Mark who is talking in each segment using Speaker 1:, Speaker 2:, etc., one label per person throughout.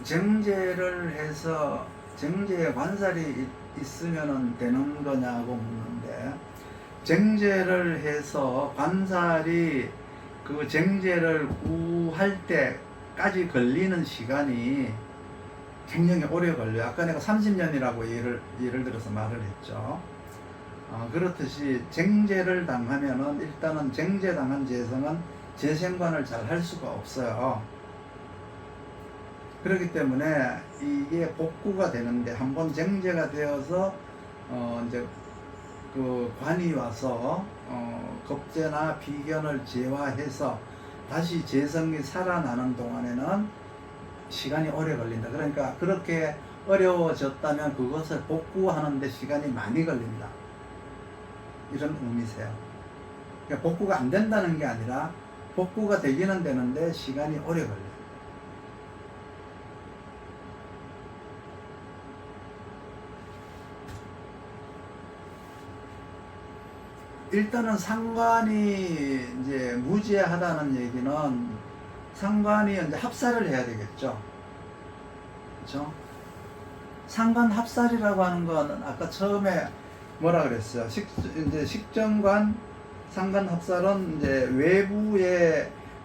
Speaker 1: 정제를 해서 정제에 관살이 있으면 되는 거냐고 묻는데, 정제를 해서 관살이 그 정제를 구할 때까지 걸리는 시간이 굉장히 오래 걸려요. 아까 내가 30년이라고 예를 들어서 말을 했죠. 그렇듯이 정제를 당하면은 일단은 정제당한 재성은 재생관을 잘 할 수가 없어요. 그렇기 때문에 이게 복구가 되는데, 한번 정제가 되어서 이제 그 관이 와서 겁제나 비견을 제화해서 다시 재성이 살아나는 동안에는 시간이 오래 걸린다. 그러니까 그렇게 어려워졌다면 그것을 복구하는 데 시간이 많이 걸린다, 이런 의미세요. 그러니까 복구가 안 된다는 게 아니라 복구가 되기는 되는데 시간이 오래 걸려요. 일단은 상관이 이제 무죄하다는 얘기는 상관이 이제 합살을 해야 되겠죠. 그렇죠? 상관 합살이라고 하는 건 아까 처음에 뭐라 그랬어요? 이제 식정관 상관 합살은 이제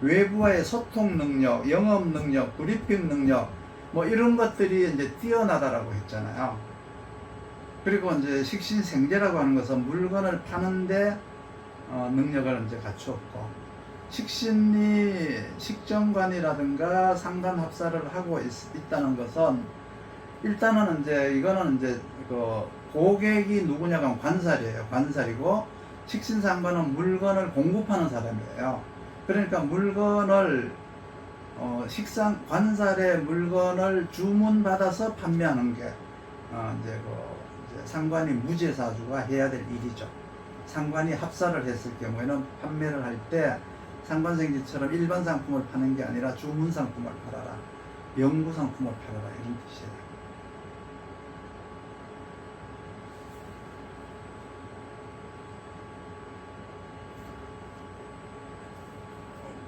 Speaker 1: 외부와의 소통 능력, 영업 능력, 브리핑 능력, 뭐 이런 것들이 이제 뛰어나다라고 했잖아요. 그리고 이제 식신생재라고 하는 것은 물건을 파는데 능력을 이제 갖추었고, 식신이 식정관이라든가 상관 합사를 하고 있다는 것은 일단은 이제 이거는 이제 그 고객이 누구냐가 관살이에요. 관살이고, 식신상관은 물건을 공급하는 사람이에요. 그러니까 물건을 관살의 물건을 주문받아서 판매하는 게 이제 상관이 무죄사주가 해야 될 일이죠. 상관이 합사를 했을 경우에는 판매를 할 때 상관생지처럼 일반 상품을 파는 게 아니라 주문 상품을 팔아라, 연구 상품을 팔아라, 이런 뜻이에요.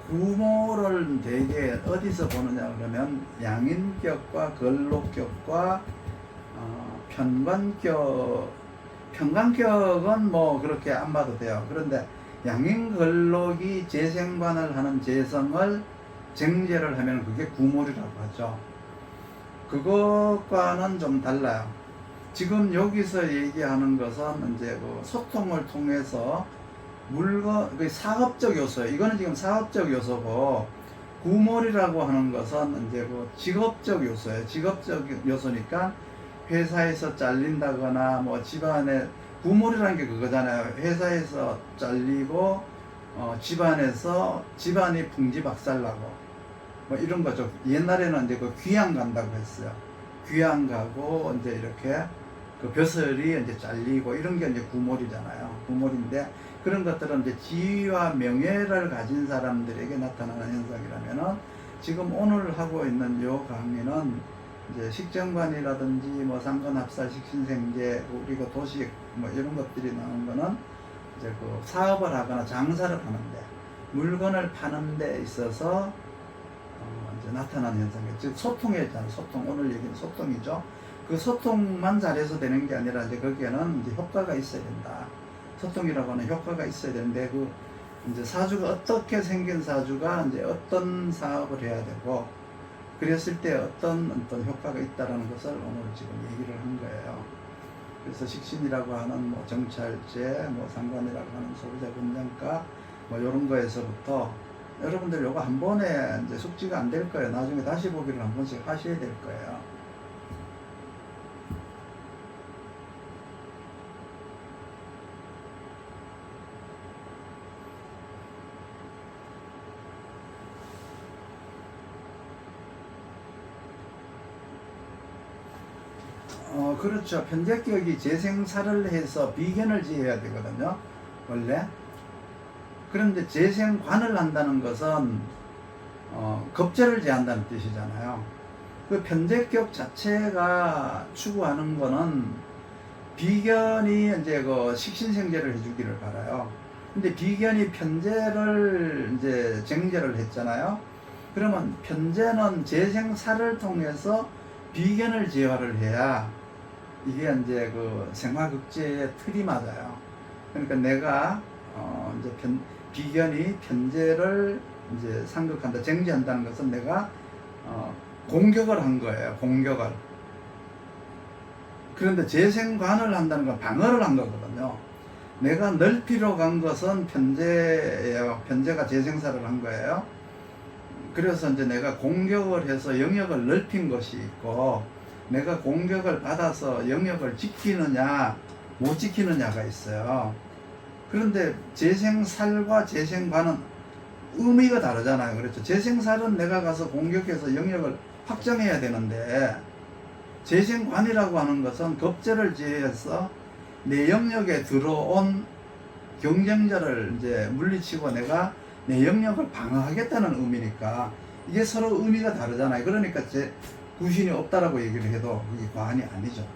Speaker 1: 구모를 되게 어디서 보느냐 그러면 양인격과 걸록격과 편관격은 뭐 그렇게 안 봐도 돼요. 그런데 양인걸록이 재생관을 하는 재성을 정제를 하면 그게 구몰이라고 하죠. 그것과는 좀 달라요. 지금 여기서 얘기하는 것은 이제 그 소통을 통해서 물건, 그 사업적 요소예요. 이거는 지금 사업적 요소고, 구몰이라고 하는 것은 이제 그 직업적 요소예요. 직업적 요소니까 회사에서 잘린다거나 뭐 집안에, 구몰이라는 게 그거잖아요. 회사에서 잘리고 집안에서 집안이 풍지박살나고 뭐 이런 거죠. 옛날에는 이제 그 귀양 간다고 했어요. 귀양 가고 이제 이렇게 그 벼슬이 이제 잘리고 이런 게 이제 구몰이잖아요. 구몰인데, 그런 것들은 이제 지위와 명예를 가진 사람들에게 나타나는 현상이라면은, 지금 오늘 하고 있는 요 강의는 이제 식정관이라든지 뭐 상관합살, 식신생재, 그리고 도식 뭐 이런 것들이 나온 거는 이제 그 사업을 하거나 장사를 하는데, 물건을 파는 데 있어서 이제 나타나는 현상이에요. 즉 소통에 있잖아요. 소통, 오늘 얘기는 소통이죠. 그 소통만 잘해서 되는 게 아니라 이제 거기에는 이제 효과가 있어야 된다. 소통이라고 하는 효과가 있어야 되는데, 그 이제 사주가 어떻게 생긴 사주가 이제 어떤 사업을 해야 되고, 그랬을 때 어떤 효과가 있다라는 것을 오늘 지금 얘기를 한 거예요. 그래서 식신이라고 하는 뭐 정찰제, 뭐 상관이라고 하는 소비자 권장가, 뭐 이런 거에서부터 여러분들 요거 한 번에 이제 숙지가 안 될 거예요. 나중에 다시 보기를 한 번씩 하셔야 될 거예요. 그렇죠. 편제격이 재생사를 해서 비견을 지어야 되거든요, 원래. 그런데 재생관을 한다는 것은 겁제를 제한다는 뜻이잖아요. 그 편제격 자체가 추구하는 거는 비견이 이제 그 식신생제를 해주기를 바라요. 근데 비견이 편제를 이제 정제를 했잖아요. 그러면 편재는 재생사를 통해서 비견을 재화를 해야 이게 이제 그 생화극재의 틀이 맞아요. 그러니까 내가 이제 비견이 편재를 이제 상극한다, 정지한다는 것은 내가 공격을 한 거예요. 공격을. 그런데 재생관을 한다는 건 방어를 한 거거든요. 내가 넓히러 간 것은 편재예요. 편재가 재생사를 한 거예요. 그래서 이제 내가 공격을 해서 영역을 넓힌 것이 있고, 내가 공격을 받아서 영역을 지키느냐 못 지키느냐가 있어요. 그런데 재생살과 재생관은 의미가 다르잖아요. 그렇죠. 재생살은 내가 가서 공격해서 영역을 확정해야 되는데, 재생관이라고 하는 것은 겁재를 제해서 내 영역에 들어온 경쟁자를 이제 물리치고 내가 내 영역을 방어하겠다는 의미니까 이게 서로 의미가 다르잖아요. 그러니까 구신이 없다라고 얘기를 해도 그게 과언이 아니죠.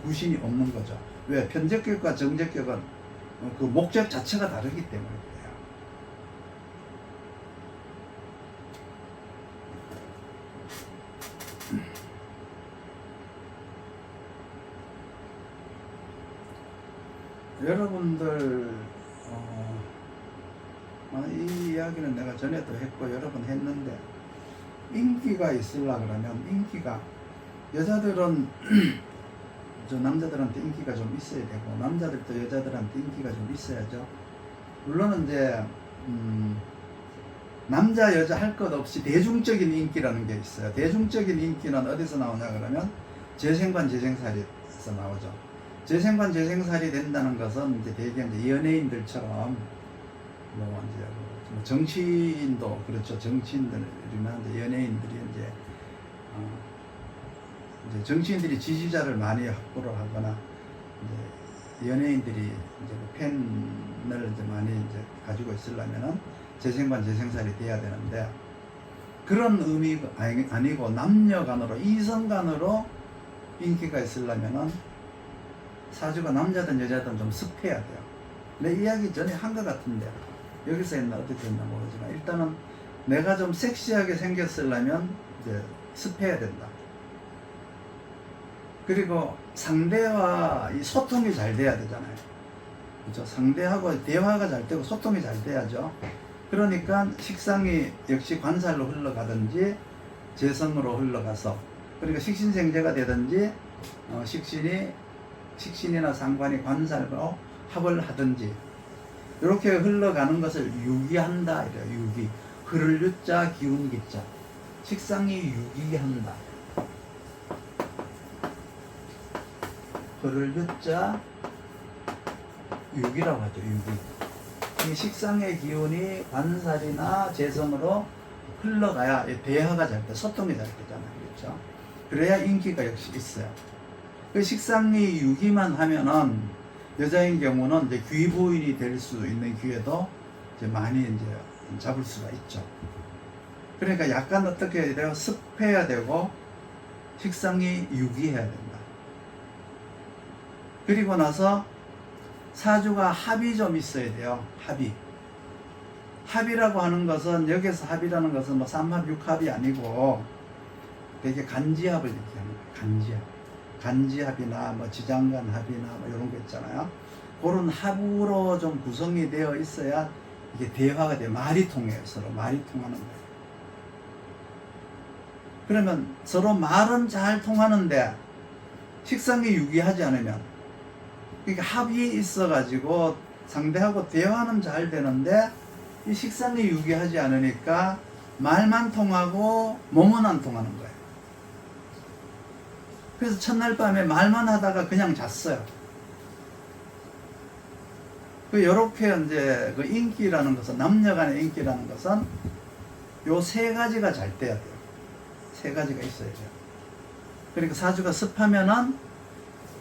Speaker 1: 구신이 없는 거죠. 왜? 편재격과 정재격은 그 목적 자체가 다르기 때문에 그래요. 여러분들 이 이야기는 내가 전에도 했고 여러 번 했는데, 인기가 있으려 그러면 인기가, 여자들은 저 남자들한테 인기가 좀 있어야 되고 남자들도 여자들한테 인기가 좀 있어야죠. 물론 이제 남자 여자 할 것 없이 대중적인 인기라는 게 있어요. 대중적인 인기는 어디서 나오냐 그러면 재생관 재생살이에서 나오죠. 재생관 재생살이 된다는 것은 이제 대개 이제 연예인들처럼 뭐 이제 정치인도 그렇죠. 정치인들이나 이제 연예인들이 이제 정치인들이 지지자를 많이 확보를 하거나 이제 연예인들이 이제 팬을 이제 많이 이제 가지고 있으려면은 재생관 재생살이 돼야 되는데, 그런 의미가 아니고 남녀 간으로, 이성 간으로 인기가 있으려면은 사주가 남자든 여자든 좀 습해야 돼요. 내 이야기 전에 한 것 같은데 여기서 했나 어떻게 했나 모르지만, 일단은 내가 좀 섹시하게 생겼으려면 이제 습해야 된다. 그리고 상대와 이 소통이 잘 돼야 되잖아요. 그렇죠? 상대하고 대화가 잘 되고 소통이 잘 돼야죠. 그러니까 식상이 역시 관살로 흘러가든지 재성으로 흘러가서, 그러니까 식신생재가 되든지 식신이나 상관이 관살로 합을 하든지 이렇게 흘러가는 것을 유기한다 이래요. 유기. 흐를 유자 기운 기자. 식상이 유기한다. 흐를 유자 유기라고 하죠. 유기. 이 식상의 기운이 관살이나 재성으로 흘러가야 대화가 잘 돼, 소통이 잘 되잖아요. 그렇죠? 그래야 인기가 역시 있어요. 그 식상이 유기만 하면은 여자인 경우는 이제 귀부인이 될 수 있는 기회도 이제 많이 이제 잡을 수가 있죠. 그러니까 약간 어떻게 해야 돼요? 습해야 되고 식상이 유기해야 된다. 그리고 나서 사주가 합이 좀 있어야 돼요. 합이. 합이라고 하는 것은, 여기서 합이라는 것은 뭐 삼합, 육합이 아니고 되게 간지합을 얘기하는 거예요. 간지합. 간지합이나 뭐 지장간 합이나 뭐 이런 거 있잖아요. 그런 합으로 좀 구성이 되어 있어야 이게 대화가 돼요. 말이 통해요. 서로 말이 통하는 거예요. 그러면 서로 말은 잘 통하는데 식상이 유기하지 않으면, 그러니까 합이 있어가지고 상대하고 대화는 잘 되는데 이 식상이 유기하지 않으니까 말만 통하고 몸은 안 통하는 거예요. 그래서 첫날 밤에 말만 하다가 그냥 잤어요. 요렇게 이제 그 인기라는 것은, 남녀 간의 인기라는 것은 요 세 가지가 잘 돼야 돼요. 세 가지가 있어야 돼요. 그러니까 사주가 습하면은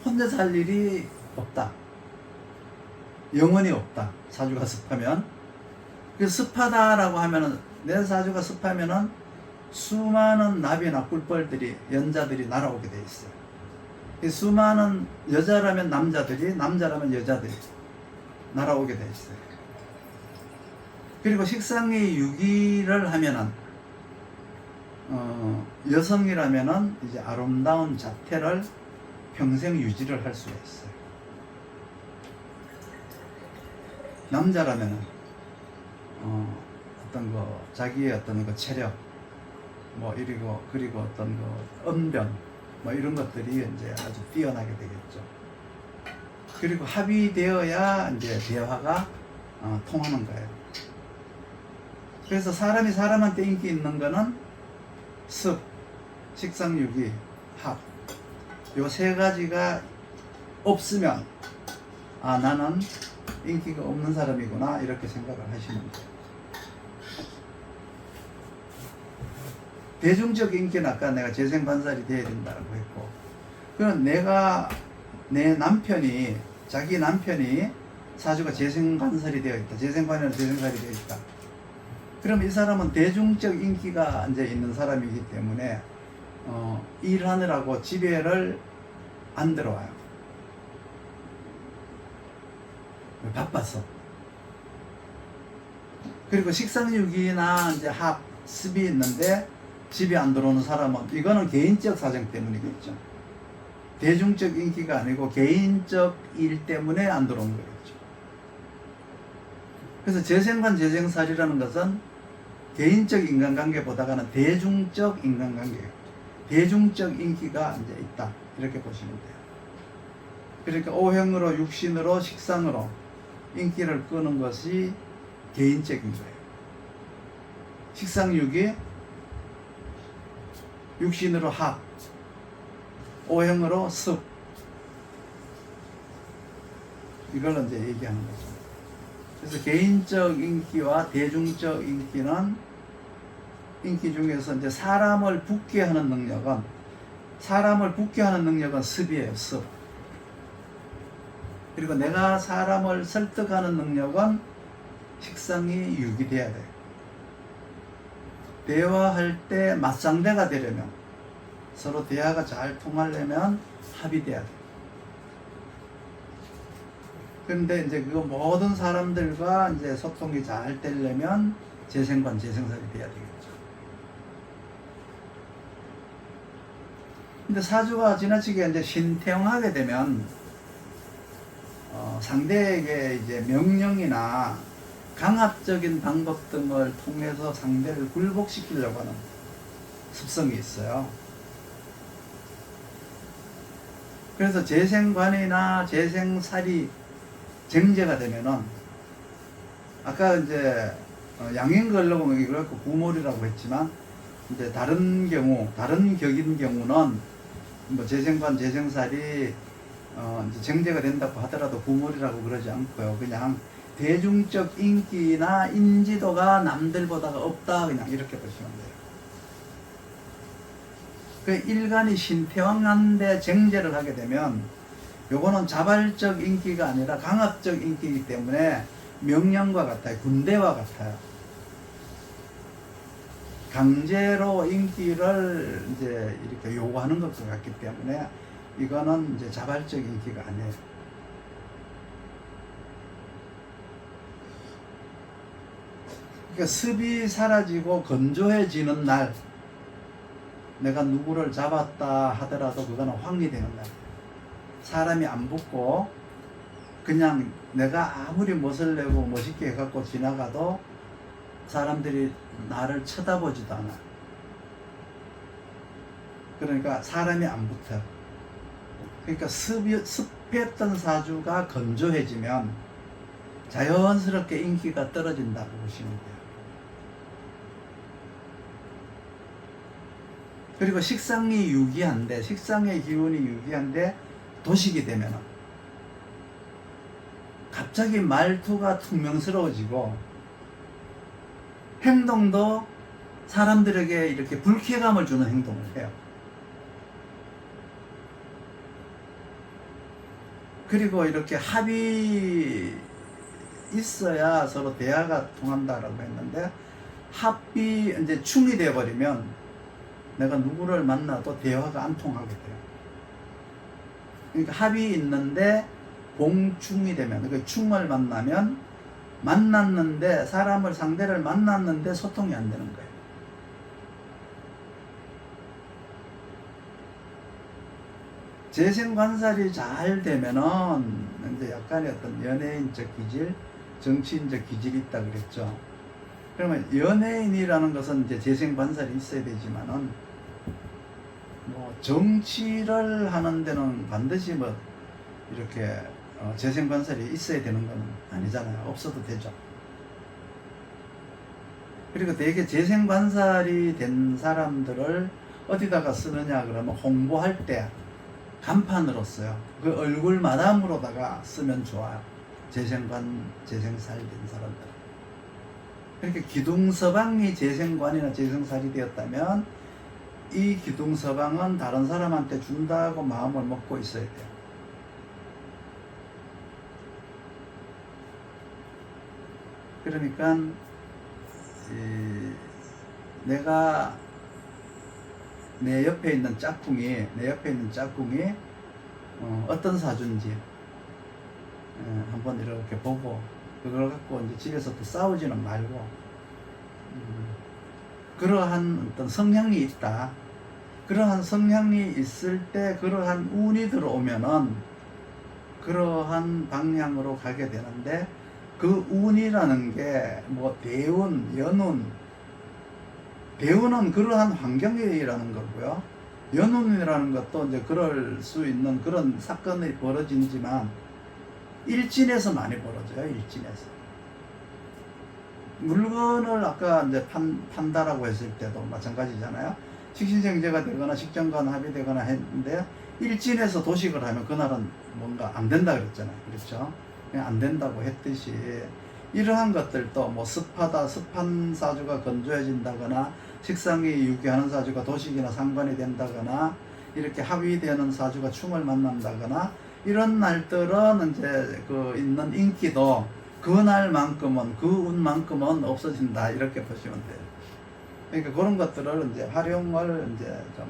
Speaker 1: 혼자 살 일이 없다. 영원히 없다. 사주가 습하면. 그래서 습하다라고 하면은, 내 사주가 습하면은 수많은 나비나 꿀벌들이, 연자들이 날아오게 돼 있어요. 수많은 여자라면 남자들이, 남자라면 여자들이 날아오게 돼 있어요. 그리고 식상이 유기를 하면은 여성이라면은 이제 아름다운 자태를 평생 유지를 할 수가 있어요. 남자라면은 어떤 거 자기의 어떤 거 체력 뭐 그리고 어떤 거 언변 뭐 이런 것들이 이제 아주 뛰어나게 되겠죠. 그리고 합의되어야 이제 대화가 통하는 거예요. 그래서 사람이 사람한테 인기 있는 거는 습, 식상유기, 합 요 세 가지가 없으면 나는 인기가 없는 사람이구나 이렇게 생각을 하시면 돼요. 대중적 인기는 아까 내가 재생관살이 돼야 된다고 했고, 그럼 자기 남편이 사주가 재생관살이 되어 있다, 재생관이나 재생살이 되어 있다. 그럼 이 사람은 대중적 인기가 이제 있는 사람이기 때문에 일하느라고 집에를 안 들어와요. 바빠서. 그리고 식상유기나 이제 합, 습이 있는데 집에 안 들어오는 사람은 이거는 개인적 사정 때문이겠죠. 대중적 인기가 아니고 개인적 일 때문에 안 들어오는 거겠죠. 그래서 재생관, 재생살이라는 것은 개인적 인간관계보다는 대중적 인간관계예요. 대중적 인기가 이제 있다 이렇게 보시면 돼요. 그러니까 오행으로, 육신으로, 식상으로 인기를 끄는 것이 개인적인 거예요. 식상유기, 육신으로 합, 오행으로 습, 이걸 이제 얘기하는 거죠. 그래서 개인적 인기와 대중적 인기는 인기 중에서 이제 사람을 붙게 하는 능력은 습이에요, 습. 그리고 내가 사람을 설득하는 능력은 식상이 유기돼야 돼요. 대화할 때 맞상대가 되려면, 서로 대화가 잘 통하려면 합이 돼야 돼요. 그런데 이제 그 모든 사람들과 이제 소통이 잘 되려면 재생관, 재생살이 돼야 되겠죠. 근데 사주가 지나치게 이제 신태용하게 되면 상대에게 이제 명령이나 강압적인 방법 등을 통해서 상대를 굴복시키려고 하는 습성이 있어요. 그래서 재생관이나 재생살이 정제가 되면은 아까 이제 양인걸로 이걸 구몰이라고 했지만 이제 다른 격인 경우는 뭐 재생관, 재생살이 이제 정제가 된다고 하더라도 구몰이라고 그러지 않고요. 그냥 대중적 인기나 인지도가 남들보다가 없다, 그냥 이렇게 보시면 돼요. 그 일간이 신태왕한데 정제를 하게 되면 요거는 자발적 인기가 아니라 강압적 인기이기 때문에 명령과 같아요. 군대와 같아요. 강제로 인기를 이제 이렇게 요구하는 것과 같기 때문에 이거는 이제 자발적 인기가 아니에요. 그러니까 습이 사라지고 건조해지는 날, 내가 누구를 잡았다 하더라도 그거는 황리되는 날. 사람이 안 붙고 그냥 내가 아무리 멋을 내고 멋있게 해갖고 지나가도 사람들이 나를 쳐다보지도 않아. 그러니까 사람이 안 붙어요. 그러니까 습했던 사주가 건조해지면 자연스럽게 인기가 떨어진다고 보시면 돼요. 그리고 식상의 기운이 유기한데 도식이 되면 갑자기 말투가 퉁명스러워지고 행동도 사람들에게 이렇게 불쾌감을 주는 행동을 해요. 그리고 이렇게 합이 있어야 서로 대화가 통한다라고 했는데, 합이 이제 충이 되어버리면 내가 누구를 만나도 대화가 안 통하게 돼요. 그러니까 합이 있는데 공충이 되면, 그러니까 충을 만났는데 상대를 만났는데 소통이 안 되는 거예요. 재생 관살이 잘 되면은 이제 약간의 어떤 연예인적 기질, 정치인적 기질이 있다 그랬죠. 그러면 연예인이라는 것은 이제 재생 관살이 있어야 되지만은 뭐 정치를 하는 데는 반드시 뭐 이렇게 재생 관살이 있어야 되는 건 아니잖아요. 없어도 되죠. 그리고 되게 재생 관살이 된 사람들을 어디다가 쓰느냐 그러면 홍보할 때 간판으로 써요. 그 얼굴 마담으로다가 쓰면 좋아요. 재생살 된 사람들. 그러니까 기둥서방이 재생관이나 재생살이 되었다면 이 기둥서방은 다른 사람한테 준다고 마음을 먹고 있어야 돼요. 그러니까 내가 내 옆에 있는 짝꿍이 어떤 사주인지 한번 이렇게 보고 그걸 갖고 이제 집에서 또 싸우지는 말고 그러한 어떤 성향이 있다. 그러한 성향이 있을 때 그러한 운이 들어오면은 그러한 방향으로 가게 되는데 그 운이라는 게 뭐 대운, 연운, 대운은 그러한 환경이라는 거고요. 연운이라는 것도 이제 그럴 수 있는 그런 사건이 벌어지지만 일진에서 많이 벌어져요. 일진에서. 물건을 아까 이제 판다라고 했을 때도 마찬가지잖아요. 식신생제가 되거나 식정관 합의되거나 했는데 일진에서 도식을 하면 그날은 뭔가 안 된다 그랬잖아요. 그렇죠? 그냥 안 된다고 했듯이 이러한 것들도 뭐 습하다, 습한 사주가 건조해진다거나 식상이 유기하는 사주가 도식이나 상관이 된다거나 이렇게 합의되는 사주가 충을 만난다거나 이런 날들은 이제 그 있는 인기도 그날만큼은 그 운만큼은 없어진다 이렇게 보시면 돼요. 그러니까 그런 것들을 이제 활용을 이제 좀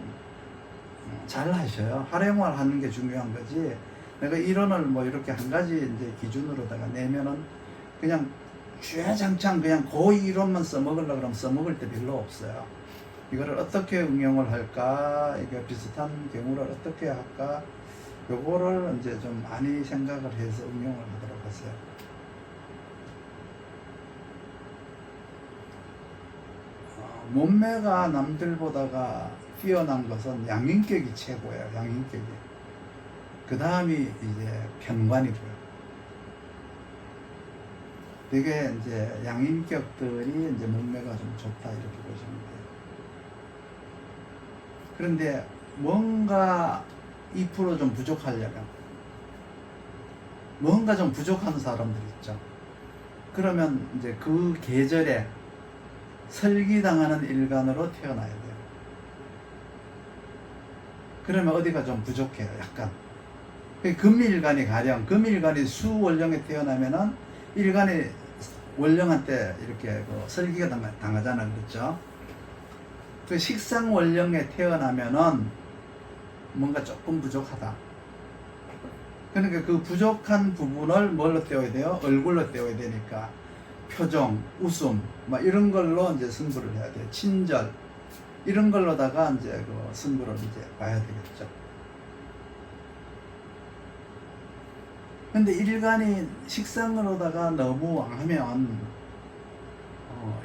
Speaker 1: 잘 하셔요. 활용을 하는 게 중요한 거지. 내가 이론을 뭐 이렇게 한 가지 이제 기준으로다가 내면은 그냥 주야장창 그냥 그 이론만 써먹으려고 그러면 써먹을 때 별로 없어요. 이거를 어떻게 응용을 할까, 이게 비슷한 경우를 어떻게 할까, 요거를 이제 좀 많이 생각을 해서 응용을 하도록 하세요. 몸매가 남들보다가 뛰어난 것은 양인격이 최고예요. 양인격이. 그 다음이 이제 편관이고요. 되게 이제 양인격들이 이제 몸매가 좀 좋다 이렇게 보시면 돼요. 그런데 뭔가 2% 좀 부족하려면 뭔가 좀 부족한 사람들 있죠. 그러면 이제 그 계절에 설기당하는 일간으로 태어나야 돼요. 그러면 어디가 좀 부족해요. 약간. 금일간이 가령 금일간이 수월령에 태어나면은 일간이 월령한테 이렇게 그 설기가 당하잖아. 그렇죠? 그 식상 월령에 태어나면은 뭔가 조금 부족하다. 그러니까 그 부족한 부분을 뭘로 떼어야 돼요? 얼굴로 떼어야 되니까 표정, 웃음, 막 이런 걸로 이제 승부를 해야 돼요. 친절 이런 걸로다가 이제 그 승부를 이제 봐야 되겠죠. 근데 일간이 식상으로다가 너무 왕하면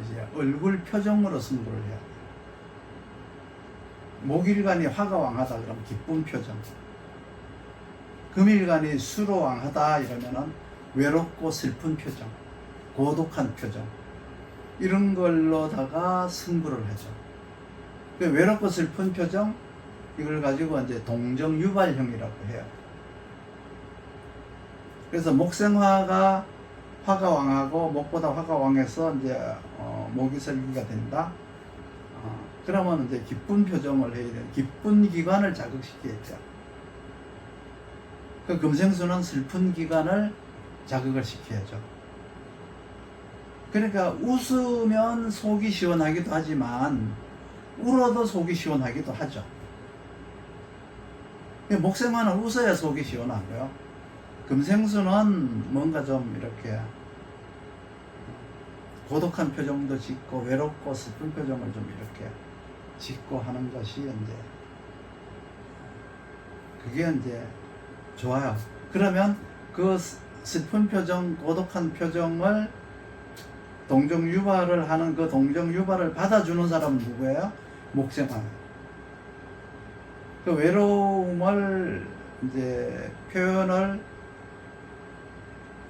Speaker 1: 이제 얼굴 표정으로 승부를 해야 돼요. 목일간이 화가 왕하다 그러면 기쁜 표정, 금일간이 수로 왕하다 이러면은 외롭고 슬픈 표정, 고독한 표정 이런 걸로다가 승부를 하죠. 외롭고 슬픈 표정 이걸 가지고 이제 동정유발형이라고 해요. 그래서 목생화가 화가 왕하고 목보다 화가 왕해서 이제 목이 설기가 된다. 그러면 이제 기쁜 표정을 해야 돼요. 기쁜 기관을 자극시켜야죠. 그 금생수는 슬픈 기관을 자극을 시켜야죠. 그러니까 웃으면 속이 시원하기도 하지만 울어도 속이 시원하기도 하죠. 목생화는 웃어야 속이 시원하고요. 금생수는 뭔가 좀 이렇게 고독한 표정도 짓고 외롭고 슬픈 표정을 좀 이렇게 짓고 하는 것이 이제 그게 이제 좋아요. 그러면 그 슬픈 표정, 고독한 표정을 동정유발을 하는 그 동정유발을 받아주는 사람은 누구예요? 목생화예요. 그 외로움을 이제 표현을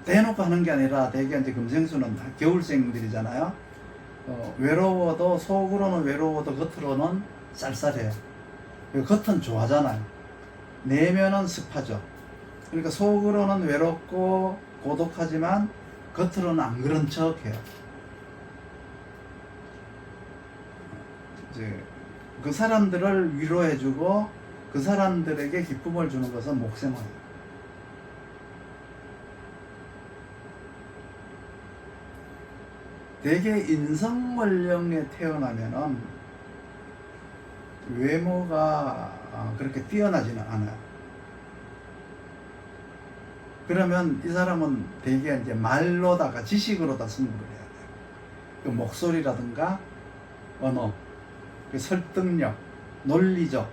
Speaker 1: 대놓고 하는 게 아니라 대개 이제 금생수는 겨울생들이잖아요. 외로워도 속으로는 외로워도 겉으로는 쌀쌀해요. 겉은 좋아하잖아요. 내면은 습하죠. 그러니까 속으로는 외롭고 고독하지만 겉으로는 안 그런 척해요. 이제 그 사람들을 위로해주고 그 사람들에게 기쁨을 주는 것은 목생화예요. 대개 인성원령에 태어나면은 외모가 그렇게 뛰어나지는 않아요. 그러면 이 사람은 대개 이제 말로다가 지식으로다 승부를 해야 돼요. 그 목소리라든가 언어, 그 설득력, 논리적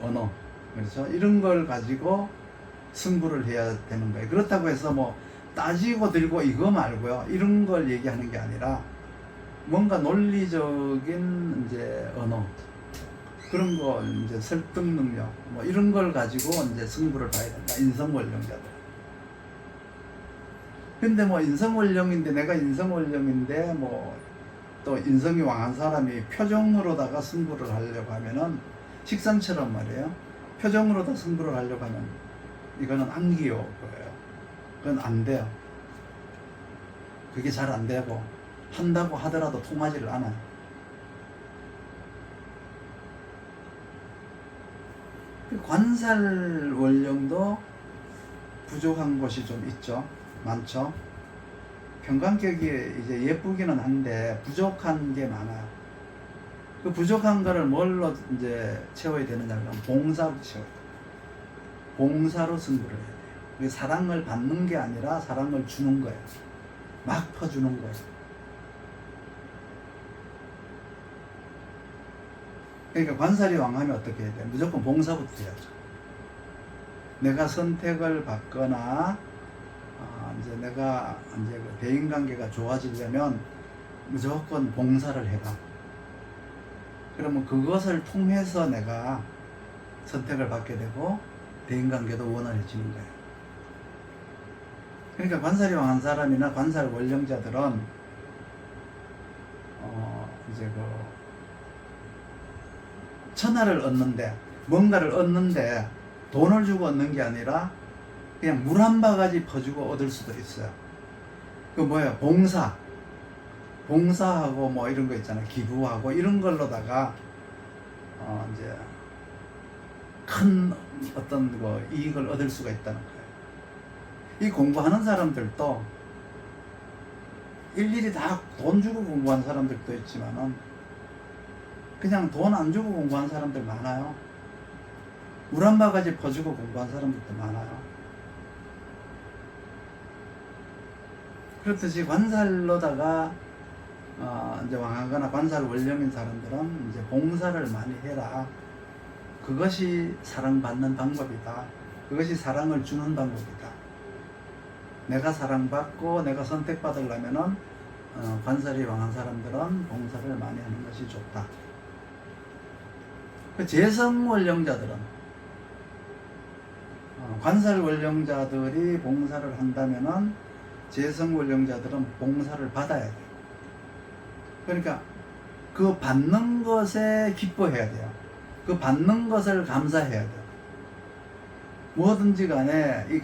Speaker 1: 언어, 그렇죠? 이런 걸 가지고 승부를 해야 되는 거예요. 그렇다고 해서 뭐 따지고 들고 이거 말고요. 이런 걸 얘기하는 게 아니라 뭔가 논리적인 이제 언어, 그런 거 이제 설득 능력 뭐 이런 걸 가지고 이제 승부를 봐야 된다. 인성원령자들. 근데 뭐 인성원령인데 내가 인성원령인데 뭐 또 인성이 왕한 사람이 표정으로다가 승부를 하려고 하면은 식상처럼 말이에요. 표정으로다 승부를 하려고 하면 이거는 안기요 거예요. 그건 안 돼요. 그게 잘 안 되고 한다고 하더라도 통하지를 않아요. 관살원령도 부족한 곳이 좀 있죠. 많죠. 평간격이 이제 예쁘기는 한데 부족한 게 많아요. 그 부족한 거를 뭘로 이제 채워야 되느냐면 봉사로 채워야 돼요. 봉사로 승부를 해야 돼요. 사랑을 받는 게 아니라 사랑을 주는 거예요. 막 퍼주는 거예요. 그러니까 관살이 왕하면 어떻게 해야 돼요? 무조건 봉사부터 해야죠. 내가 선택을 받거나 이제 내가 이제 그 대인관계가 좋아지려면 무조건 봉사를 해라. 그러면 그것을 통해서 내가 선택을 받게 되고 대인관계도 원활해지는 거예요. 그러니까 관살이 왕한 사람이나 관살 원령자들은 이제 그 천하를 얻는데 뭔가를 얻는데 돈을 주고 얻는 게 아니라 그냥 물 한 바가지 퍼주고 얻을 수도 있어요. 그 뭐예요? 봉사하고 뭐 이런 거 있잖아요. 기부하고 이런 걸로다가 이제 큰 어떤 거 이익을 얻을 수가 있다는 거예요. 이 공부하는 사람들도 일일이 다 돈 주고 공부하는 사람들도 있지만은 그냥 돈 안 주고 공부하는 사람들 많아요. 물 한 바가지 퍼주고 공부하는 사람들도 많아요. 그렇듯이 관살로다가 이제 왕하거나 관살 원령인 사람들은 이제 봉사를 많이 해라. 그것이 사랑받는 방법이다. 그것이 사랑을 주는 방법이다. 내가 사랑받고 내가 선택받으려면은 관살이 왕한 사람들은 봉사를 많이 하는 것이 좋다. 그 재성 원령자들은 관살 원령자들이 봉사를 한다면은 재성 원령자들은 봉사를 받아야 돼요. 그러니까 그 받는 것에 기뻐해야 돼요. 그 받는 것을 감사해야 돼요. 뭐든지 간에 이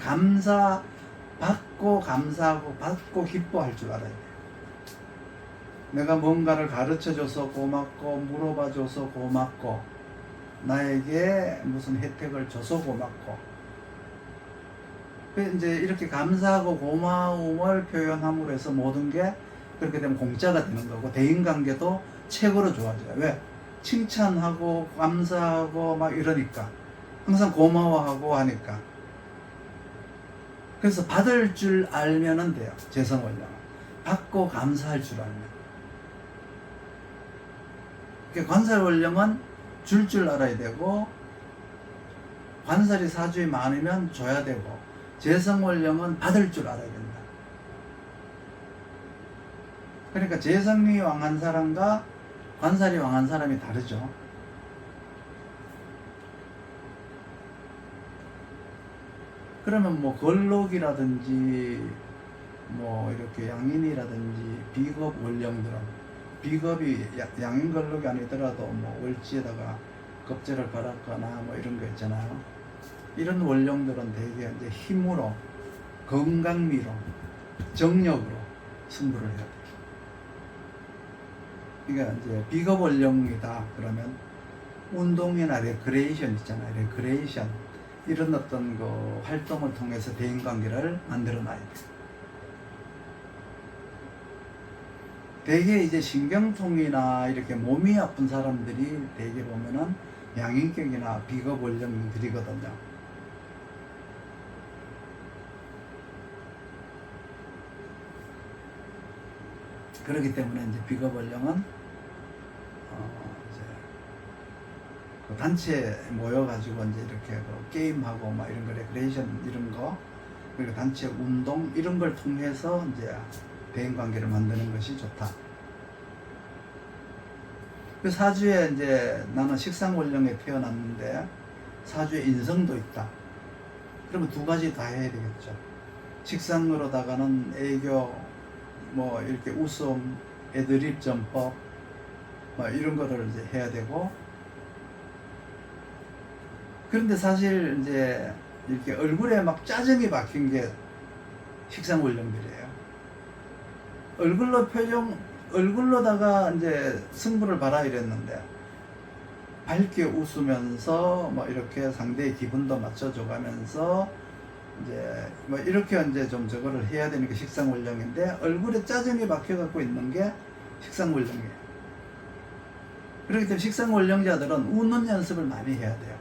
Speaker 1: 받고 감사하고 받고 기뻐할 줄 알아야 돼요. 내가 뭔가를 가르쳐줘서 고맙고 물어봐줘서 고맙고 나에게 무슨 혜택을 줘서 고맙고 이제 이렇게 감사하고 고마움을 표현함으로 해서 모든 게 그렇게 되면 공짜가 되는 거고 대인관계도 최고로 좋아져요. 왜? 칭찬하고 감사하고 막 이러니까 항상 고마워하고 하니까. 그래서 받을 줄 알면은 돼요. 재성원령은 받고 감사할 줄 알면. 그러니까 관살원령은 줄 알아야 되고 관살이 사주에 많으면 줘야 되고, 재성월령은 받을 줄 알아야 된다. 그러니까 재성이 왕한 사람과 관살이 왕한 사람이 다르죠. 그러면 뭐 걸록이라든지 뭐 이렇게 양인이라든지 비겁 원령들은, 비겁이 양인 걸록이 아니더라도 뭐 월지에다가 겁재를 걸었거나 뭐 이런 거 있잖아요. 이런 원령들은 대개 이제 힘으로, 건강미로, 정력으로 승부를 해야 돼요. 그러니까 이제 비겁 원령이다 그러면 운동이나 레크레이션 있잖아요. 레크레이션 이런 어떤 그 활동을 통해서 대인관계를 만들어 놔야 돼요. 대개 이제 신경통이나 이렇게 몸이 아픈 사람들이 대개 보면은 양인격이나 비겁 원령들이거든요. 그렇기 때문에 이제 비겁 원령은 이제 그 단체 모여가지고 이제 이렇게 그 게임하고 막 이런 거, 레크레이션 이런 거, 그리고 단체 운동 이런 걸 통해서 이제 대인 관계를 만드는 것이 좋다. 그 사주에 이제 나는 식상 원령에 태어났는데 사주에 인성도 있다. 그러면 두 가지 다 해야 되겠죠. 식상으로다가는 애교, 뭐 이렇게 웃음, 애드립 전법, 뭐 이런 거를 이제 해야 되고, 그런데 사실 이제 이렇게 얼굴에 막 짜증이 박힌 게 식상 원령들이에요. 얼굴로다가 이제 승부를 봐라 이랬는데, 밝게 웃으면서 뭐 이렇게 상대의 기분도 맞춰줘 가면서 이제 뭐 이렇게 이제 좀 저거를 해야 되는 게 식상원령인데, 얼굴에 짜증이 박혀 갖고 있는 게 식상원령이에요. 그렇기 때문에 식상원령자들은 웃는 연습을 많이 해야 돼요.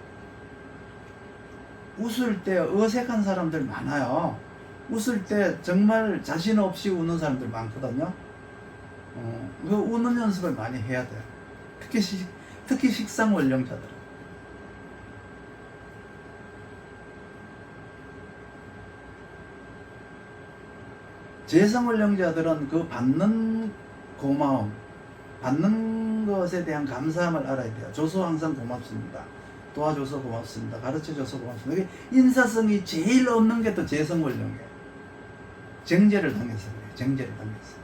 Speaker 1: 웃을 때 어색한 사람들 많아요. 웃을 때 정말 자신 없이 웃는 사람들 많거든요. 그 웃는 연습을 많이 해야 돼요. 특히 식상원령자들은. 재성원령자들은 그 받는 고마움, 받는 것에 대한 감사함을 알아야 돼요. 줘서 항상 고맙습니다. 도와줘서 고맙습니다. 가르쳐줘서 고맙습니다. 인사성이 제일 없는 게 또 재성원령이에요. 정죄를 당해서 그래요. 정죄를 당해서.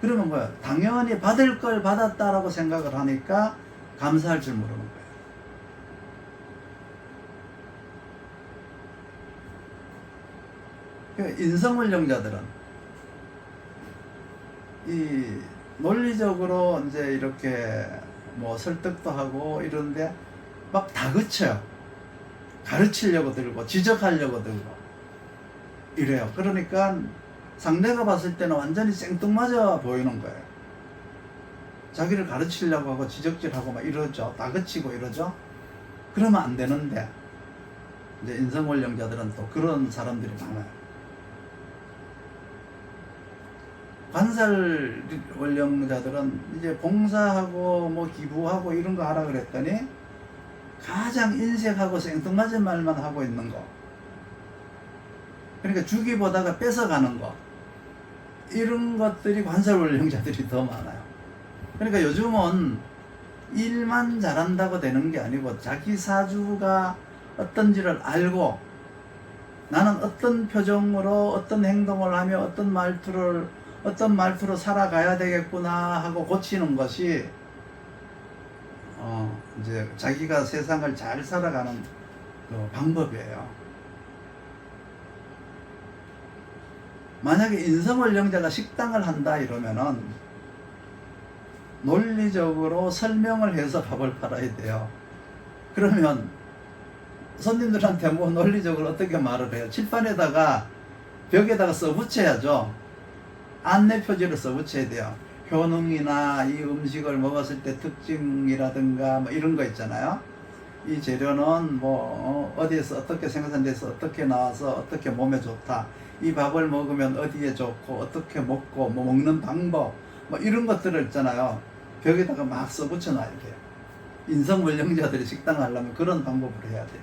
Speaker 1: 그러면 뭐야? 당연히 받을 걸 받았다라고 생각을 하니까 감사할 줄 모르는 거예요. 인성원령자들은 이 논리적으로 이제 이렇게 뭐 설득도 하고 이런데 막 다그쳐요. 가르치려고 들고 지적하려고 들고 이래요. 그러니까 상대가 봤을 때는 완전히 생뚱맞아 보이는 거예요. 자기를 가르치려고 하고 지적질하고 막 이러죠. 다그치고 이러죠. 그러면 안 되는데 이제 인성원령자들은 또 그런 사람들이 많아요. 관살원령자들은 이제 봉사하고 뭐 기부하고 이런 거 하라 그랬더니 가장 인색하고 생뚱맞은 말만 하고 있는 거. 그러니까 주기보다가 뺏어가는 거. 이런 것들이 관살원령자들이 더 많아요. 그러니까 요즘은 일만 잘한다고 되는 게 아니고 자기 사주가 어떤지를 알고 나는 어떤 표정으로 어떤 행동을 하며 어떤 말투로 살아가야 되겠구나 하고 고치는 것이 이제 자기가 세상을 잘 살아가는 그 방법이에요. 만약에 인성원령자가 식당을 한다 이러면은 논리적으로 설명을 해서 밥을 팔아야 돼요. 그러면 손님들한테 뭐 논리적으로 어떻게 말을 해요? 칠판에다가 벽에다가 써붙여야죠. 안내 표지를 써붙여야 돼요. 효능이나 이 음식을 먹었을 때 특징이라든가 뭐 이런 거 있잖아요. 이 재료는 뭐 어디에서 어떻게 생산돼서 어떻게 나와서 어떻게 몸에 좋다. 이 밥을 먹으면 어디에 좋고 어떻게 먹고 뭐 먹는 방법 뭐 이런 것들을 있잖아요. 벽에다가 막 써붙여 놔야 돼요. 인성원령자들이 식당을 하려면 그런 방법으로 해야 돼요.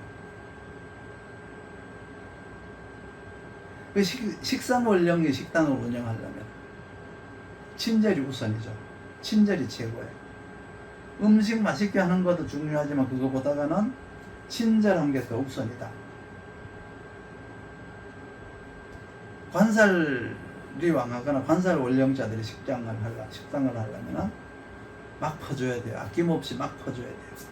Speaker 1: 그 식상원령의 식당을 운영하려면 친절이 우선이죠. 친절이 최고예요. 음식 맛있게 하는 것도 중요하지만 그거보다는 친절한 게 더 우선이다. 관살이 왕하거나 관살 원령자들이 식당을 하려면 막 퍼줘야 돼요. 아낌없이 막 퍼줘야 돼요.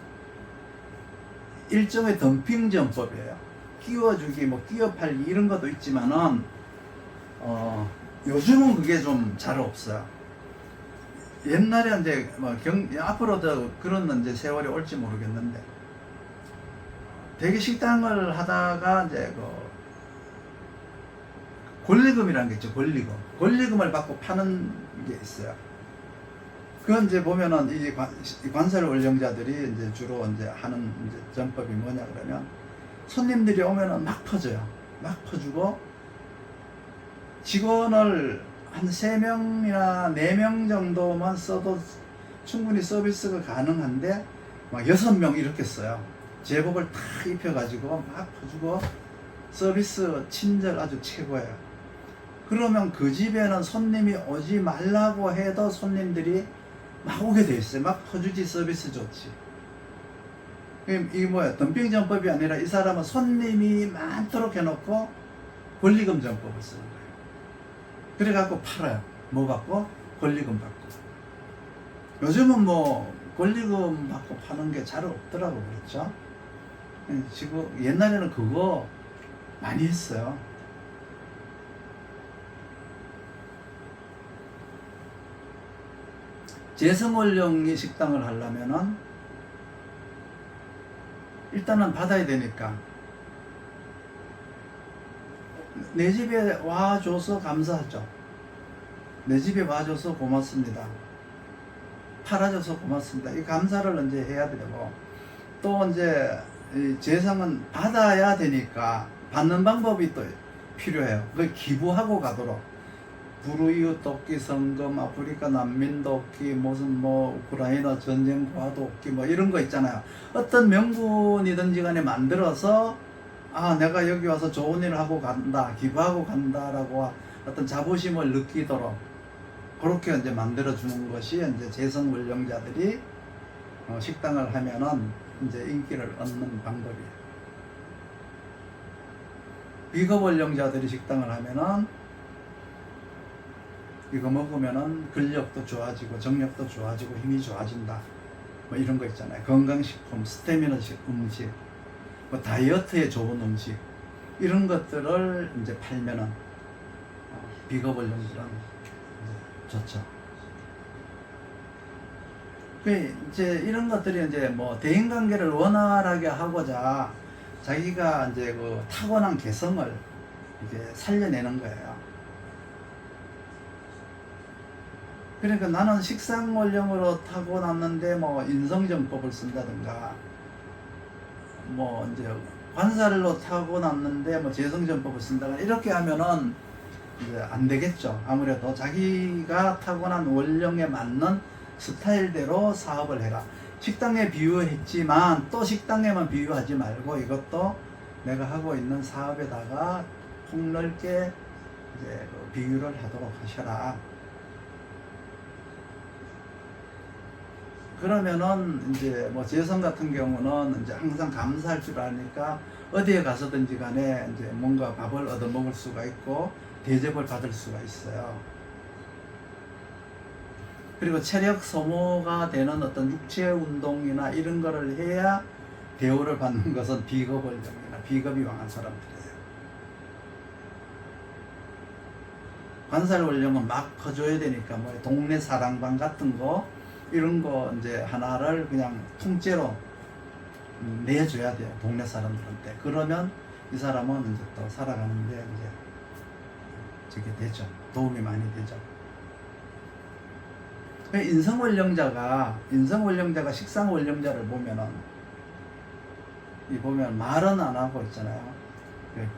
Speaker 1: 일종의 덤핑 전법이에요. 끼워주기, 뭐 끼워팔기 이런 것도 있지만은 요즘은 그게 좀 잘 없어요. 옛날에 이제 뭐 앞으로도 그런 이제 세월이 올지 모르겠는데 대개 식당을 하다가 이제 권리금이라는 게 있죠. 권리금을 받고 파는 게 있어요. 그건 이제 보면은 이 관살 원령자들이 이제 주로 이제 하는 이제 전법이 뭐냐 그러면 손님들이 오면은 막 퍼줘요. 막 퍼주고 직원을 한 3명이나 4명 정도만 써도 충분히 서비스가 가능한데 막 6명 이렇게 써요. 제복을 탁 입혀가지고 막 퍼주고 서비스 친절 아주 최고예요. 그러면 그 집에는 손님이 오지 말라고 해도 손님들이 막 오게 돼 있어요. 막 퍼주지 서비스 좋지. 이게 뭐야? 덤핑 전법이 아니라 이 사람은 손님이 많도록 해놓고 권리금 전법을 쓰는 거예요. 그래갖고 팔아요. 뭐 받고? 권리금 받고. 요즘은 뭐 권리금 받고 파는 게 잘 없더라고. 그렇죠? 지금 옛날에는 그거 많이 했어요. 재성원령이 식당을 하려면은 일단은 받아야 되니까 내 집에 와줘서 감사하죠. 내 집에 와줘서 고맙습니다. 팔아줘서 고맙습니다. 이 감사를 이제 해야 되고 또 이제 재성은 받아야 되니까 받는 방법이 또 필요해요. 그걸 기부하고 가도록 불우이웃 돕기 성금, 아프리카 난민 돕기, 무슨 뭐 우크라이나 전쟁 고아 돕기 뭐 이런 거 있잖아요. 어떤 명분이든지 간에 만들어서 내가 여기 와서 좋은 일을 하고 간다, 기부하고 간다라고 어떤 자부심을 느끼도록 그렇게 이제 만들어 주는 것이 이제 재성원령자들이 식당을 하면은 이제 인기를 얻는 방법이에요. 비겁원령자들이 식당을 하면은 이거 먹으면은 근력도 좋아지고 정력도 좋아지고 힘이 좋아진다. 뭐 이런 거 있잖아요. 건강식품, 스태미너식 음식, 뭐 다이어트에 좋은 음식 이런 것들을 이제 팔면은 비겁원령들은 좋죠. 이제 이런 것들이 이제 뭐 대인관계를 원활하게 하고자 자기가 이제 그 타고난 개성을 이제 살려내는 거예요. 그러니까 나는 식상원령으로 타고났는데 뭐 인성정법을 쓴다든가 뭐 이제 관살로 타고났는데 뭐 재성정법을 쓴다든가 이렇게 하면은 이제 안 되겠죠. 아무래도 자기가 타고난 원령에 맞는 스타일대로 사업을 해라. 식당에 비유했지만 또 식당에만 비유하지 말고 이것도 내가 하고 있는 사업에다가 폭넓게 이제 비유를 하도록 하셔라. 그러면은 이제 뭐 재성 같은 경우는 이제 항상 감사할 줄 아니까 어디에 가서든지 간에 이제 뭔가 밥을 얻어 먹을 수가 있고 대접을 받을 수가 있어요. 그리고 체력 소모가 되는 어떤 육체 운동이나 이런 거를 해야 대우를 받는 것은 비겁원령이나 비겁이 왕한 사람들이에요. 관살원령은 막 퍼줘야 되니까 뭐 동네 사랑방 같은 거 이런 거 이제 하나를 그냥 통째로 내줘야 돼요. 동네 사람들한테. 그러면 이 사람은 이제 또 살아가는데 이제 저게 되죠. 도움이 많이 되죠. 인성원령자가 식상원령자를 보면은 이 보면 말은 안 하고 있잖아요.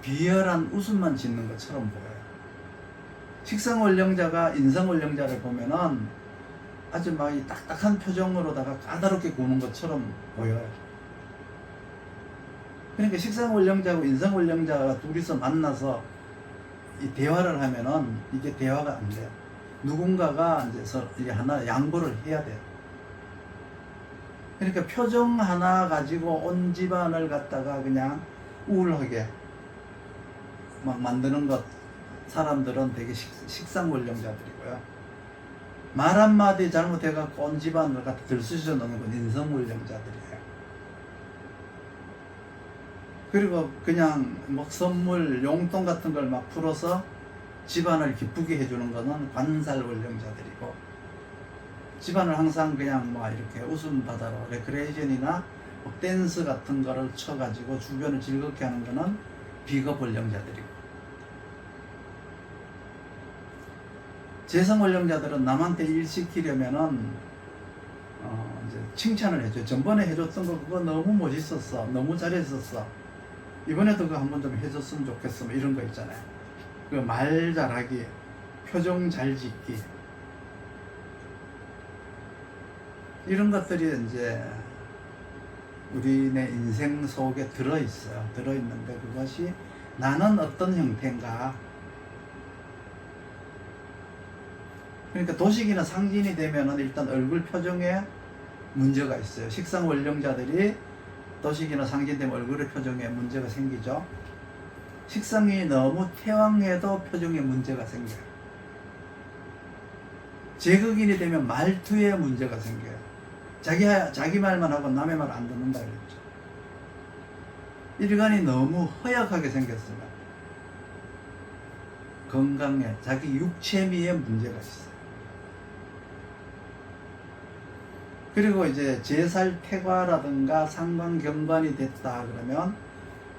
Speaker 1: 비열한 웃음만 짓는 것처럼 보여요. 식상원령자가 인성원령자를 보면은 아주 막 이 딱딱한 표정으로다가 까다롭게 구는 것처럼 보여요. 그러니까 식상원령자하고 인성원령자가 둘이서 만나서 이 대화를 하면은 이게 대화가 안 돼요. 누군가가 이제 이게 하나 양보를 해야 돼요. 그러니까 표정 하나 가지고 온 집안을 갖다가 그냥 우울하게 막 만드는 것, 사람들은 되게 식상불량자들이고요. 말 한마디 잘못해갖고 온 집안을 갖다 들쑤셔 놓는 건 인성불량자들이에요. 그리고 그냥 뭐 선물, 용돈 같은 걸 막 풀어서 집안을 기쁘게 해주는 거는 관살불량자들이고, 집안을 항상 그냥 뭐 이렇게 웃음 바다로 레크레이션이나 뭐 댄스 같은 거를 쳐가지고 주변을 즐겁게 하는 거는 비겁불량자들이고, 재성불량자들은 남한테 일 시키려면은 이제 칭찬을 해줘. 전번에 해줬던 거 그거 너무 멋있었어, 너무 잘했었어, 이번에도 그거 한번 좀 해줬으면 좋겠어, 뭐 이런 거 있잖아요. 그 말 잘하기, 표정 잘 짓기, 이런 것들이 이제 우리네 인생 속에 들어있어요. 들어있는데 그것이 나는 어떤 형태인가. 그러니까 도식이나 상진이 되면은 일단 얼굴 표정에 문제가 있어요. 식상원령자들이 도식이나 상진되면 얼굴의 표정에 문제가 생기죠. 식상이 너무 태왕해도 표정에 문제가 생겨요. 제극인이 되면 말투에 문제가 생겨요. 자기 말만 하고 남의 말 안 듣는다 그랬죠. 일간이 너무 허약하게 생겼으면 건강에, 자기 육체미에 문제가 있어요. 그리고 이제 제살태과라든가 상관경관이 됐다 그러면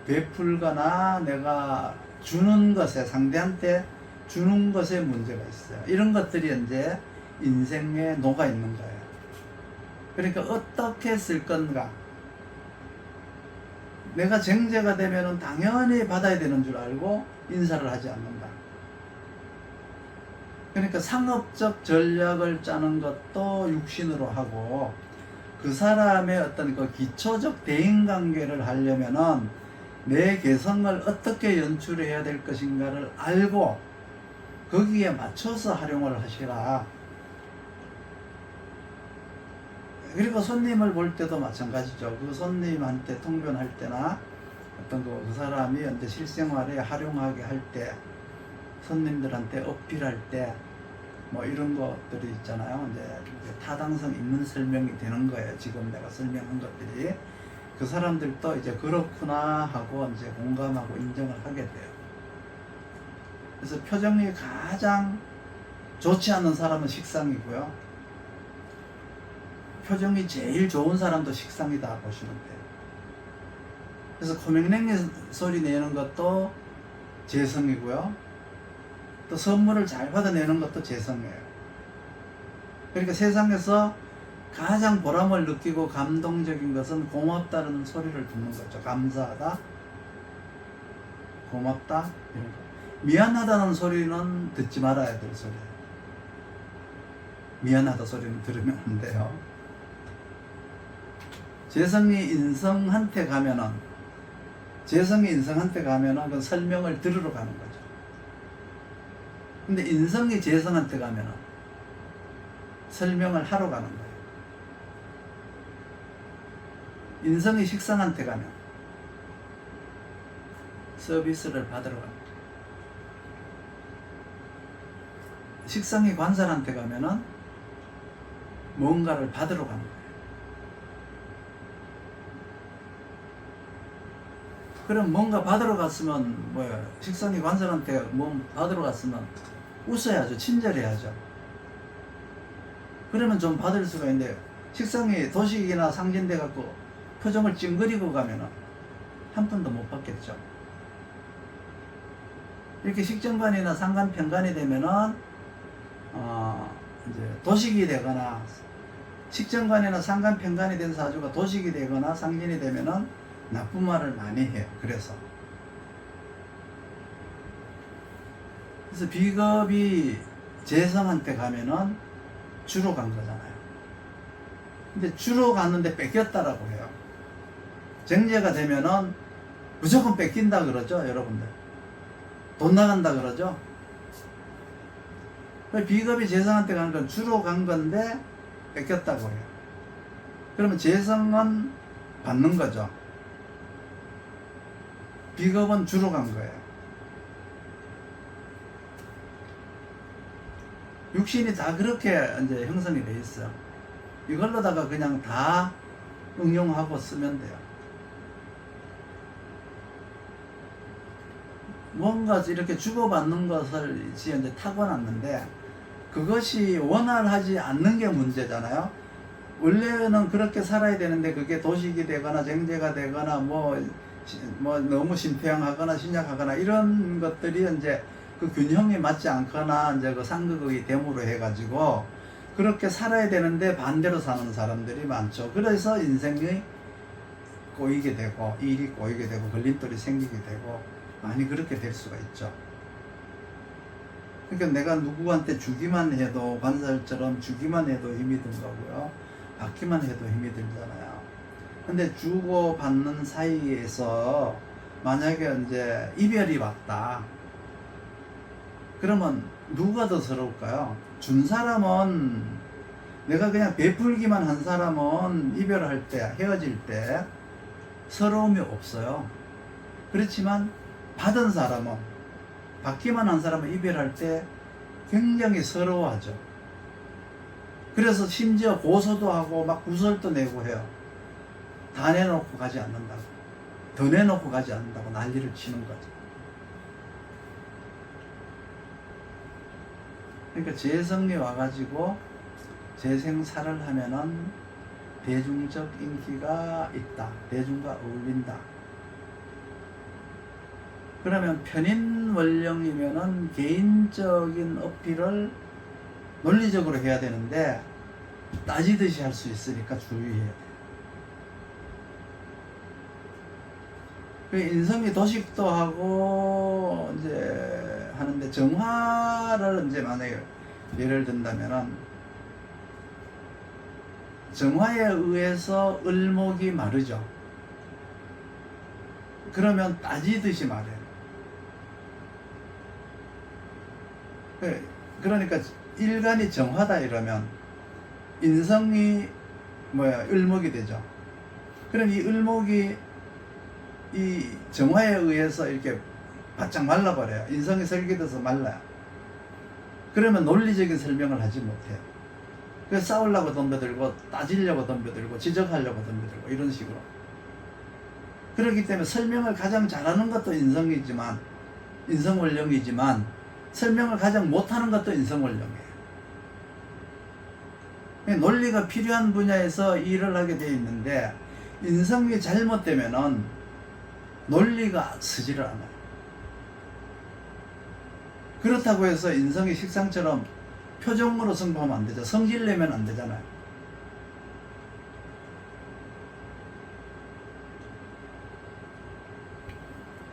Speaker 1: 베풀거나 내가 주는 것에, 상대한테 주는 것에 문제가 있어요. 이런 것들이 이제 인생에 녹아 있는 거예요. 그러니까 어떻게 쓸 건가. 내가 정제가 되면은 당연히 받아야 되는 줄 알고 인사를 하지 않는다. 그러니까 상업적 전략을 짜는 것도 육신으로 하고, 그 사람의 어떤 그 기초적 대인관계를 하려면은 내 개성을 어떻게 연출해야 될 것인가를 알고 거기에 맞춰서 활용을 하시라. 그리고 손님을 볼 때도 마찬가지죠. 그 손님한테 통변할 때나 어떤 그 사람이 이제 실생활에 활용하게 할 때, 손님들한테 어필할 때, 뭐 이런 것들이 있잖아요. 이제 타당성 있는 설명이 되는 거예요. 지금 내가 설명한 것들이. 그 사람들도 이제 그렇구나 하고 이제 공감하고 인정을 하게 돼요. 그래서 표정이 가장 좋지 않은 사람은 식상이고요. 표정이 제일 좋은 사람도 식상이다 보시면 돼요. 그래서 코맹맹이 소리 내는 것도 재성이고요. 또 선물을 잘 받아내는 것도 재성이에요. 그러니까 세상에서 가장 보람을 느끼고 감동적인 것은 고맙다는 소리를 듣는 거죠. 감사하다, 고맙다, 이런 거. 미안하다는 소리는 듣지 말아야 될 소리예요. 미안하다 소리는 들으면 안 돼요. 재성이 인성한테 가면은, 그 설명을 들으러 가는 거죠. 근데 인성이 재성한테 가면은 설명을 하러 가는 거예요. 인성이 식상한테 가면 서비스를 받으러 가는 거예요. 식상이 관살한테 가면은 뭔가를 받으러 가는 거예요. 그럼 뭔가 받으러 갔으면 뭐야? 식상이 관살한테 뭐 받으러 갔으면 웃어야죠. 친절해야죠. 그러면 좀 받을 수가 있는데, 식상이 도식이나 상진돼 갖고 표정을 찡그리고 가면은 한 푼도 못 받겠죠. 이렇게 식정관이나 상관편관이 되면은 이제 도식이 되거나, 식정관이나 상관편관이 된 사주가 도식이 되거나 상진이 되면은 나쁜 말을 많이 해요. 그래서 비겁이 재성한테 가면은 주로 간 거잖아요. 근데 주로 갔는데 뺏겼다라고 해요. 정제가 되면은 무조건 뺏긴다 그러죠, 여러분들. 돈 나간다 그러죠. 비겁이 재성한테 간 건 주로 간 건데 뺏겼다고 해요. 그러면 재성은 받는 거죠. 비겁은 주로 간 거예요. 육신이 다 그렇게 이제 형성이 돼 있어요. 이걸로다가 그냥 다 응용하고 쓰면 돼요. 뭔가 이렇게 주고받는 것을 이제 타고났는데 그것이 원활하지 않는 게 문제잖아요. 원래는 그렇게 살아야 되는데 그게 도식이 되거나 정제가 되거나 뭐 너무 심폐양하거나 신약하거나 이런 것들이 이제 그 균형이 맞지 않거나 이제 그 상극이 됨으로 해가지고 그렇게 살아야 되는데 반대로 사는 사람들이 많죠. 그래서 인생이 꼬이게 되고 일이 꼬이게 되고 걸림돌이 생기게 되고 많이 그렇게 될 수가 있죠. 그러니까 내가 누구한테 주기만 해도 관살처럼 주기만 해도 힘이 든 거고요. 받기만 해도 힘이 들잖아요. 근데 주고 받는 사이에서 만약에 이제 이별이 왔다. 그러면 누가 더 서러울까요? 준 사람은 내가 그냥 베풀기만 한 사람은 이별할 때, 헤어질 때 서러움이 없어요. 그렇지만 받은 사람은, 받기만 한 사람은 이별할 때 굉장히 서러워하죠. 그래서 심지어 고소도 하고 막 구설도 내고 해요. 다 내놓고 가지 않는다고, 더 내놓고 가지 않는다고 난리를 치는 거죠. 그러니까 재성이 와가지고 재생살을 하면은 대중적 인기가 있다, 대중과 어울린다. 그러면 편인원령이면은 개인적인 어필을 논리적으로 해야 되는데 따지듯이 할 수 있으니까 주의해야 돼. 그 인성이 도식도 하고 이제 하는데 정화를 이제 만약에 예를 든다면은 정화에 의해서 을목이 마르죠. 그러면 따지듯이 말해요. 그러니까 일간이 정화다 이러면 인성이 을목이 되죠. 그럼 이 을목이 이 정화에 의해서 이렇게 바짝 말라버려요. 인성이 설계돼서 말라요. 그러면 논리적인 설명을 하지 못해요. 그래서 싸우려고 덤벼들고 따지려고 덤벼들고 지적하려고 덤벼들고 이런 식으로. 그렇기 때문에 설명을 가장 잘하는 것도 인성이지만 인성원령이지만 설명을 가장 못하는 것도 인성원령이에요. 논리가 필요한 분야에서 일을 하게 되어 있는데 인성이 잘못되면은 논리가 쓰지를 않아요. 그렇다고 해서 인성이 식상처럼 표정으로 승부하면 안 되죠. 성질 내면 안 되잖아요.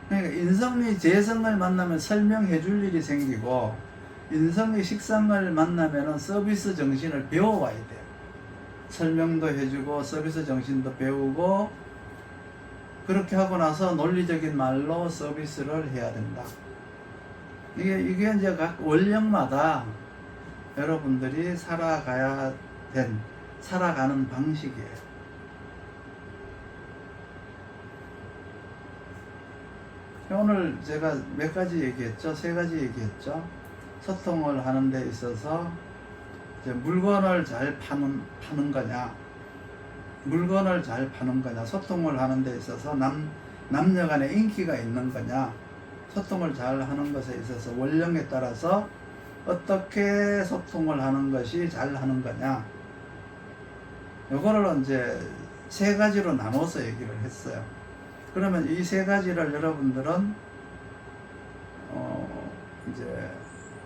Speaker 1: 그러니까 인성이 재성을 만나면 설명해 줄 일이 생기고 인성이 식상을 만나면 서비스 정신을 배워와야 돼요. 설명도 해주고 서비스 정신도 배우고 그렇게 하고 나서 논리적인 말로 서비스를 해야 된다. 이게 이제 각 원령마다 여러분들이 살아가는 방식이에요. 오늘 제가 몇 가지 얘기했죠? 세 가지 얘기했죠? 소통을 하는 데 있어서 이제 물건을 잘 파는 거냐, 물건을 잘 파는 거냐, 소통을 하는 데 있어서 남녀 간에 인기가 있는 거냐, 소통을 잘 하는 것에 있어서 원령에 따라서 어떻게 소통을 하는 것이 잘 하는 거냐, 요거를 이제 세 가지로 나눠서 얘기를 했어요. 그러면 이 세 가지를 여러분들은 이제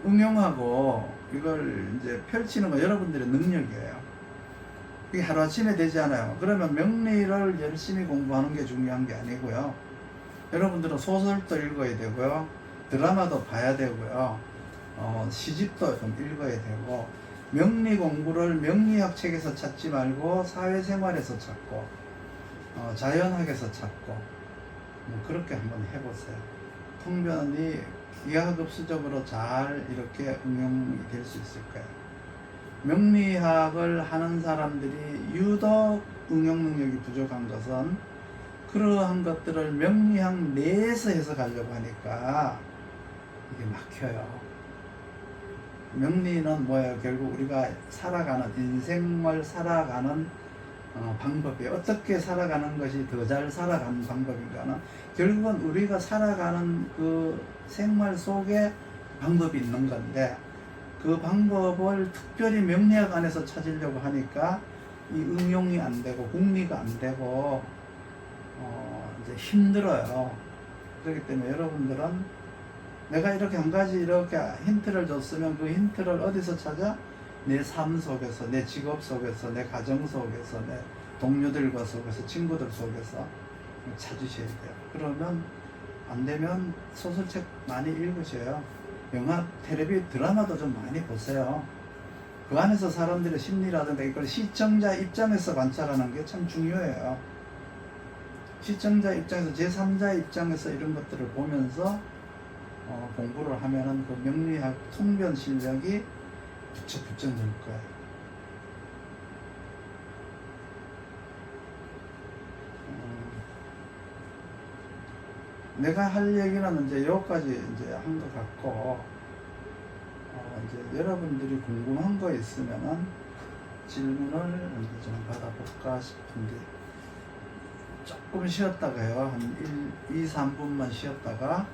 Speaker 1: 응용하고 이걸 이제 펼치는 거 여러분들의 능력이에요. 이게 하루아침에 되지 않아요. 그러면 명리를 열심히 공부하는 게 중요한 게 아니고요. 여러분들은 소설도 읽어야 되고요. 드라마도 봐야 되고요. 시집도 좀 읽어야 되고 명리 공부를 명리학 책에서 찾지 말고 사회생활에서 찾고 자연학에서 찾고 그렇게 한번 해보세요. 통변이 기하급수적으로 잘 이렇게 응용이 될 수 있을 거예요. 명리학을 하는 사람들이 유독 응용 능력이 부족한 것은 그러한 것들을 명리학 내에서 해석하려고 하니까 이게 막혀요. 명리는 뭐예요? 결국 우리가 살아가는 인생을 살아가는 방법이 어떻게 살아가는 것이 더 잘 살아가는 방법인가는 결국은 우리가 살아가는 그 생활 속에 방법이 있는 건데 그 방법을 특별히 명리학 안에서 찾으려고 하니까 이 응용이 안 되고 공리가 안 되고 이제 힘들어요. 그렇기 때문에 여러분들은 내가 이렇게 한 가지 이렇게 힌트를 줬으면 그 힌트를 어디서 찾아? 내 삶 속에서, 내 직업 속에서, 내 가정 속에서, 내 동료들과 속에서, 친구들 속에서 찾으셔야 돼요. 그러면 안 되면 소설책 많이 읽으셔요. 영화, 텔레비, 드라마도 좀 많이 보세요. 그 안에서 사람들의 심리라든가 이걸 시청자 입장에서 관찰하는 게 참 중요해요. 시청자 입장에서, 제3자 입장에서 이런 것들을 보면서 공부를 하면은 그 명리학 통변 실력이 부쩍부쩍 늘 거예요. 내가 할 얘기는 이제 여기까지 이제 한 것 같고, 이제 여러분들이 궁금한 거 있으면은 질문을 이제 좀 받아볼까 싶은데, 조금 쉬었다가요. 한 2, 3분만 쉬었다가